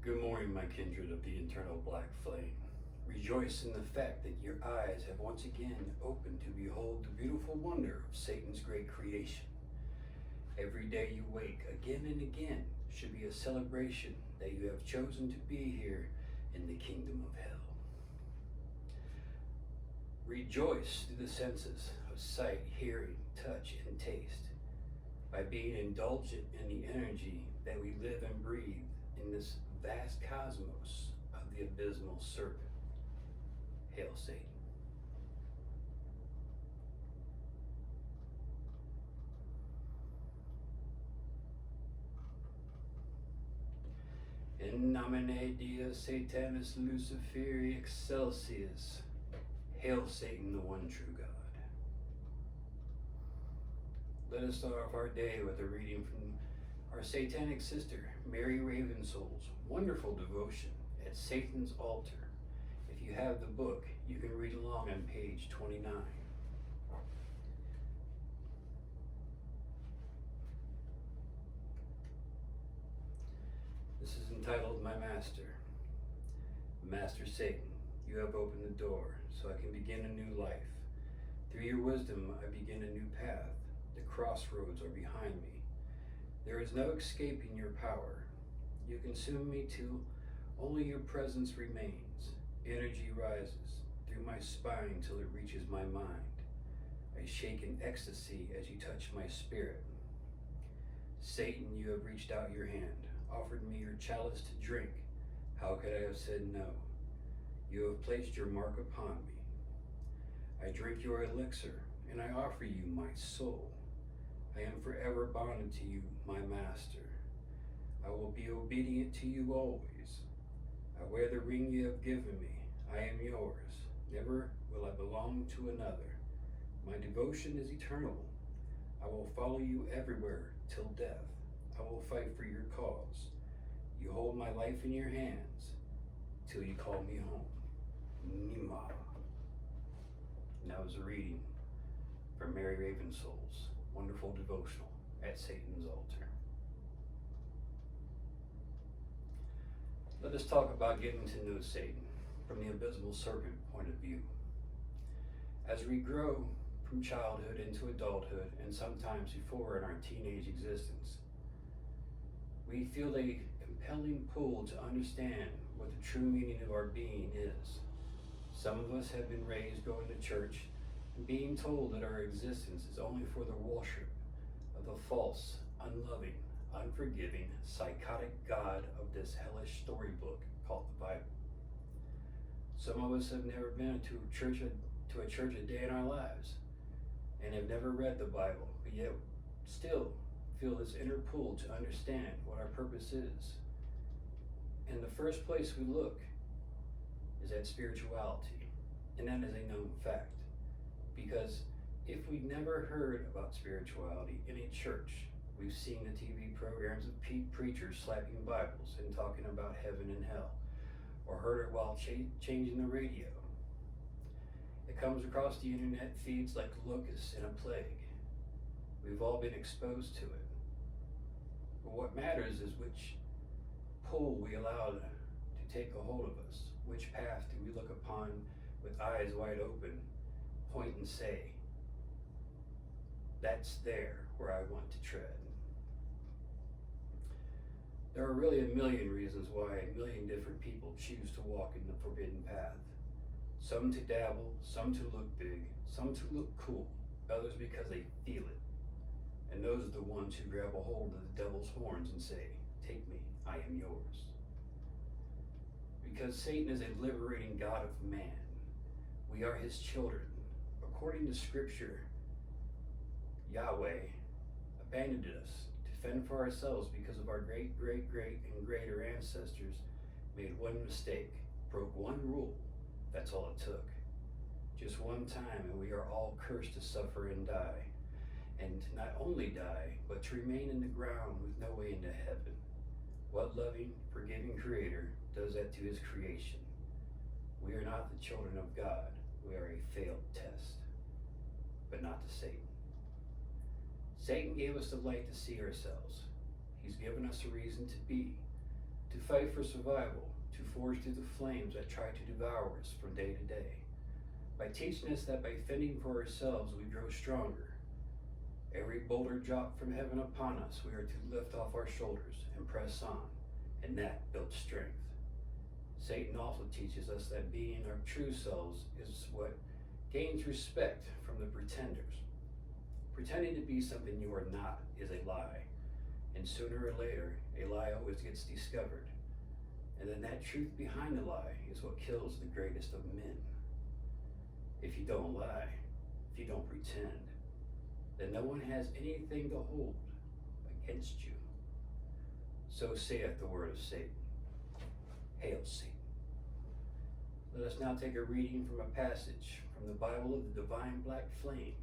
Good morning, my kindred of the internal black flame. Rejoice in the fact that your eyes have once again opened to behold the beautiful wonder of Satan's great creation. Every day you wake again and again should be a celebration that you have chosen to be here in the kingdom of hell. Rejoice through the senses of sight, hearing, touch, and taste by being indulgent in the energy that we live and breathe in this vast cosmos of the abysmal serpent. Hail Satan. In nomine Dios Satanis Luciferi Excelsius. Hail Satan, the one true God. Let us start off our day with a reading from our satanic sister, Mary Ravensoul's wonderful devotion at Satan's altar. If you have the book, you can read along on page 29. This is entitled, My Master. Master Satan, you have opened the door so I can begin a new life. Through your wisdom, I begin a new path. The crossroads are behind me. There is no escaping your power. You consume me till only your presence remains. Energy rises through my spine till it reaches my mind. I shake in ecstasy as you touch my spirit. Satan, you have reached out your hand, offered me your chalice to drink. How could I have said no? You have placed your mark upon me. I drink your elixir, and I offer you my soul. I am forever bonded to you, my master. I will be obedient to you always. I wear the ring you have given me. I am yours. Never will I belong to another. My devotion is eternal. I will follow you everywhere till death. I will fight for your cause. You hold my life in your hands till you call me home. Nima. And that was a reading from Mary Ravensoul's wonderful devotional at Satan's altar. Let us talk about getting to know Satan from the abysmal serpent point of view. As we grow from childhood into adulthood and sometimes before in our teenage existence, we feel a compelling pull to understand what the true meaning of our being is. Some of us have been raised going to church and being told that our existence is only for the worship of the false, unloving, unforgiving, psychotic God of this hellish storybook called the Bible. Some of us have never been to a church a day in our lives and have never read the Bible, but yet still feel this inner pull to understand what our purpose is. And the first place we look is at spirituality, and that is a known fact. Because if we never heard about spirituality in a church, we've seen the TV programs of preachers slapping Bibles and talking about heaven and hell, or heard it while changing the radio. It comes across the internet feeds like locusts in a plague. We've all been exposed to it. But what matters is which pull we allow to take a hold of us. Which path do we look upon with eyes wide open, point and say, that's there where I want to tread. There are really a million reasons why a million different people choose to walk in the forbidden path. Some to dabble, some to look big, some to look cool, others because they feel it. And those are the ones who grab a hold of the devil's horns and say, take me, I am yours. Because Satan is a liberating God of man. We are his children. According to scripture, Yahweh abandoned us to fend for ourselves because of our great, great, great, and greater ancestors made one mistake, broke one rule. That's all it took. Just one time, and we are all cursed to suffer and die. And to not only die, but to remain in the ground with no way into heaven. What loving, forgiving creator does that to his creation? We are not the children of God. We are a failed test, but not to Satan. Satan gave us the light to see ourselves. He's given us a reason to be, to fight for survival, to forge through the flames that try to devour us from day to day, by teaching us that by fending for ourselves we grow stronger. Every boulder dropped from heaven upon us we are to lift off our shoulders and press on, and that builds strength. Satan also teaches us that being our true selves is what gains respect from the pretenders. Pretending to be something you are not is a lie, and sooner or later, a lie always gets discovered. And then that truth behind the lie is what kills the greatest of men. If you don't lie, if you don't pretend, then no one has anything to hold against you. So saith the word of Satan. Hail, Satan. Let us now take a reading from a passage from the Bible of the Divine Black Flame,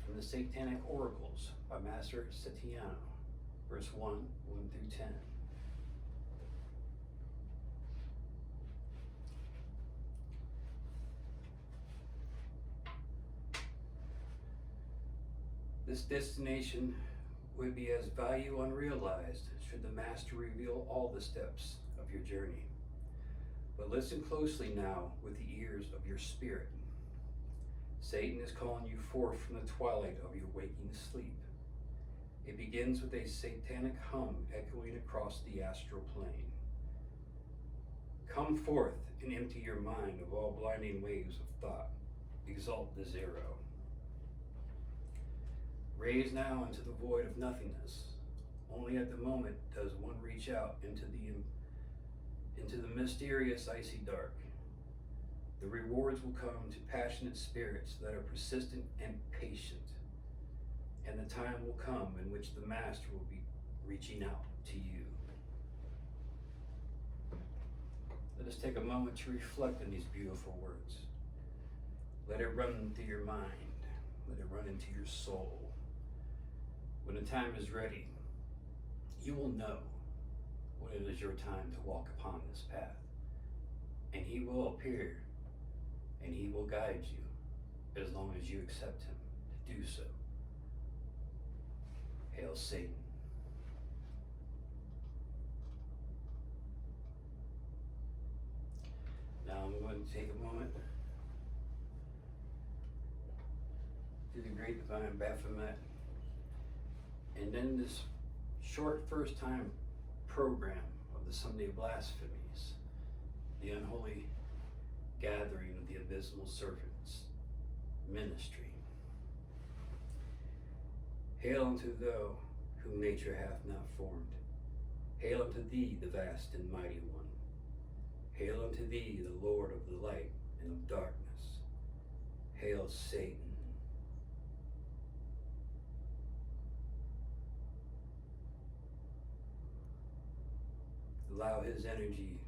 from the Satanic Oracles by Master Setiano, verse 1 through 10. This destination would be as value unrealized should the Master reveal all the steps of your journey. But listen closely now with the ears of your spirit. Satan is calling you forth from the twilight of your waking sleep. It begins with a satanic hum echoing across the astral plane. Come forth and empty your mind of all blinding waves of thought. Exalt the zero. Raise now into the void of nothingness. Only at the moment does one reach out into the mysterious icy dark. The rewards will come to passionate spirits that are persistent and patient. And the time will come in which the Master will be reaching out to you. Let us take a moment to reflect on these beautiful words. Let it run through your mind. Let it run into your soul. When the time is ready, you will know when it is your time to walk upon this path. And he will appear and he will guide you as long as you accept him to do so. Hail, Satan. Now I'm going to take a moment to the great divine Baphomet, and then this short first time program of the Sunday Blasphemies, the unholy gathering of the abysmal servants ministry. Hail unto thou whom nature hath not formed. Hail unto thee, the vast and mighty one. Hail unto thee, the Lord of the light and of darkness. Hail, Satan. Allow his energy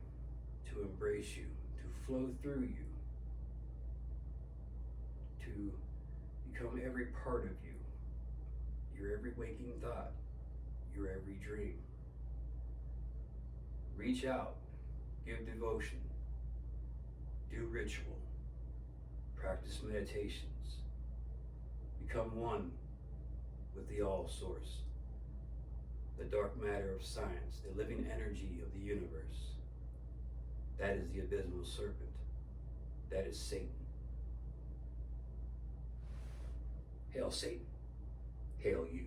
to embrace you, to flow through you, to become every part of you, your every waking thought, your every dream. Reach out, give devotion, do ritual, practice meditations, become one with the all source, the dark matter of science, the living energy of the universe. That is the abysmal serpent. That is Satan. Hail, Satan. Hail you.